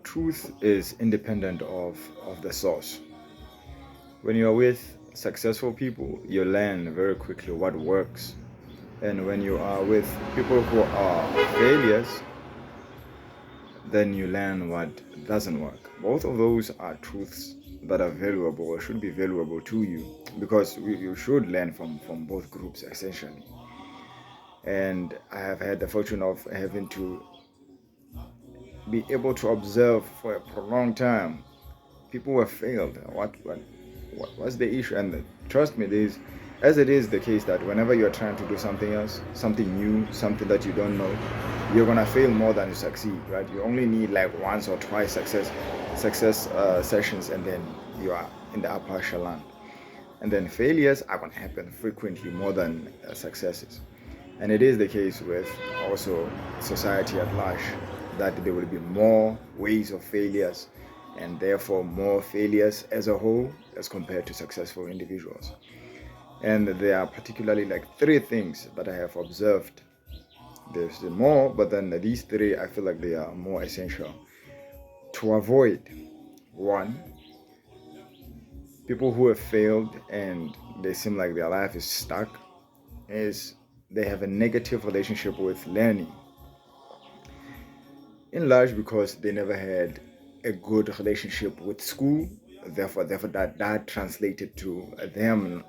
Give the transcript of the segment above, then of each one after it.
Truth is independent of the source. When you're with successful people, you learn very quickly what works. And when you are with people who are failures, then you learn what doesn't work. Both of those are truths that are valuable or should be valuable to you, because you should learn from both groups essentially. And I have had the fortune of having to be able to observe for a prolonged time people who have failed. What's the issue? And trust me, this, as it is the case that whenever you're trying to do something else, something new, something that you don't know, you're gonna fail more than you succeed, right? You only need like once or twice success sessions, and then you are in the upper echelon. And then failures are gonna happen frequently more than successes. And it is the case with also society at large, that there will be more ways of failures, and therefore more failures as a whole as compared to successful individuals. And there are particularly like three things that I have observed. There's more, but then these three I feel like they are more essential to avoid. One, people who have failed and they seem like their life is stuck, is they have a negative relationship with learning, in large because they never had a good relationship with school. Therefore that translated to them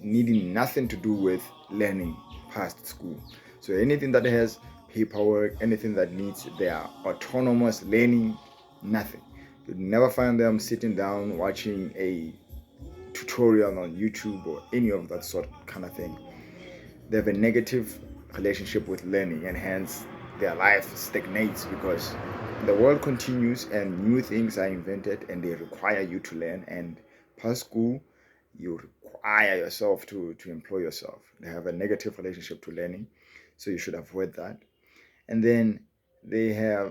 needing nothing to do with learning past school. So anything that has paperwork, anything that needs their autonomous learning, nothing. You'd never find them sitting down watching a tutorial on YouTube or any of that sort kind of thing. They have a negative relationship with learning, and hence their life stagnates, because the world continues and new things are invented and they require you to learn. And past school, you require yourself to employ yourself. They have a negative relationship to learning, so you should avoid that. And then they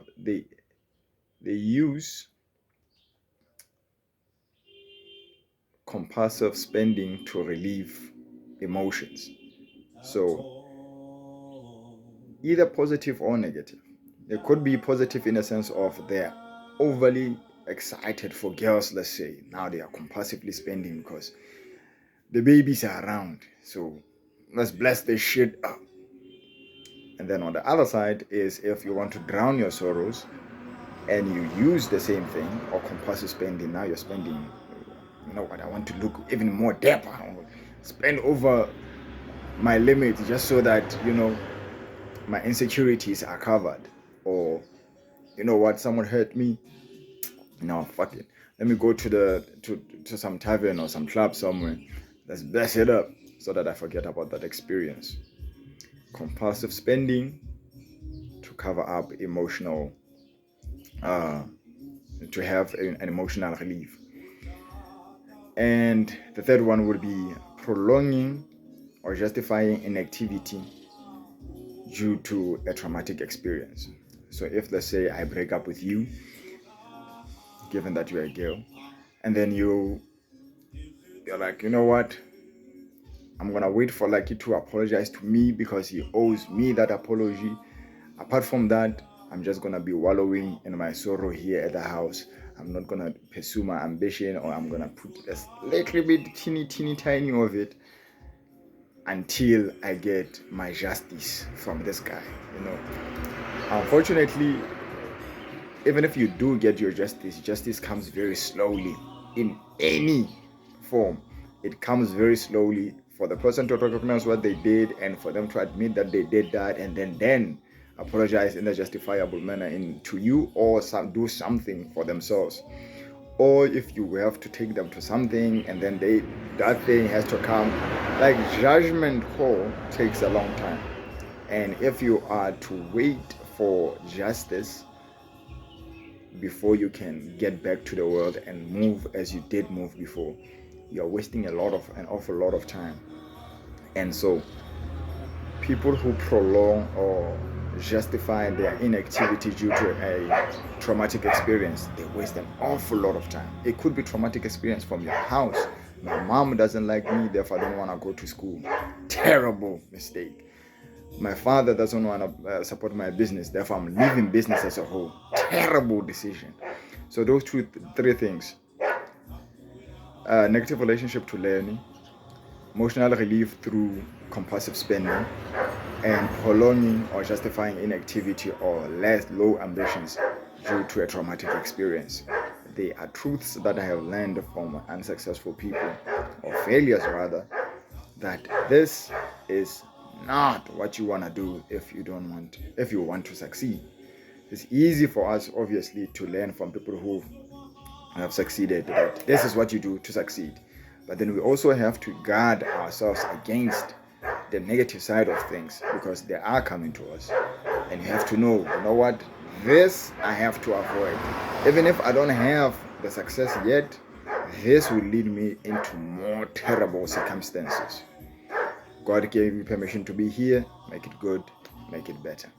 use compulsive spending to relieve emotions. So either positive or negative. It could be positive in a sense of they're overly excited for girls, let's say. Now they are compulsively spending because the babies are around. So let's bless this shit up. And then on the other side is if you want to drown your sorrows and you use the same thing, or compulsive spending, now you're spending, you know what, I want to look even more depth. I want to spend over my limit just so that, my insecurities are covered. Or, you know what, someone hurt me. No, fuck it. Let me go to some tavern or some club somewhere. Let's bless it up so that I forget about that experience. Compulsive spending to cover up emotional, to have an emotional relief. And the third one would be prolonging or justifying inactivity due to a traumatic experience. So if, let's say, I break up with you, given that you're a girl, and then you're like, you know what, I'm gonna wait for Lucky to apologize to me because he owes me that apology. Apart from that, I'm just gonna be wallowing in my sorrow here at the house. I'm not gonna pursue my ambition, or I'm gonna put a little bit teeny tiny of it until I get my justice from this guy. Unfortunately, even if you do get your justice comes very slowly in any form. It comes very slowly for the person to recognize what they did, and for them to admit that they did that, and then apologize in a justifiable manner to you, or do something for themselves. Or if you have to take them to something, and then that thing has to come, like judgment call takes a long time. And if you are to wait for justice before you can get back to the world and move as you did move before, you're wasting an awful lot of time. And so people who prolong or justify their inactivity due to a traumatic experience, they waste an awful lot of time. It could be traumatic experience from your house. My mom doesn't like me, therefore I don't want to go to school. Terrible mistake. My father doesn't want to support my business, therefore I'm leaving business as a whole. terrible decision. So those three things: negative relationship to learning, emotional relief through compulsive spending, and prolonging or justifying inactivity or low ambitions due to a traumatic experience. They are truths that I have learned from unsuccessful people, or failures rather, that this is not what you want to do if you want to succeed. It's easy for us, obviously, to learn from people who have succeeded that this is what you do to succeed. But then we also have to guard ourselves against the negative side of things, because they are coming to us. And you have to know, what? This I have to avoid. Even if I don't have the success yet, this will lead me into more terrible circumstances. God gave you permission to be here. Make it good. Make it better.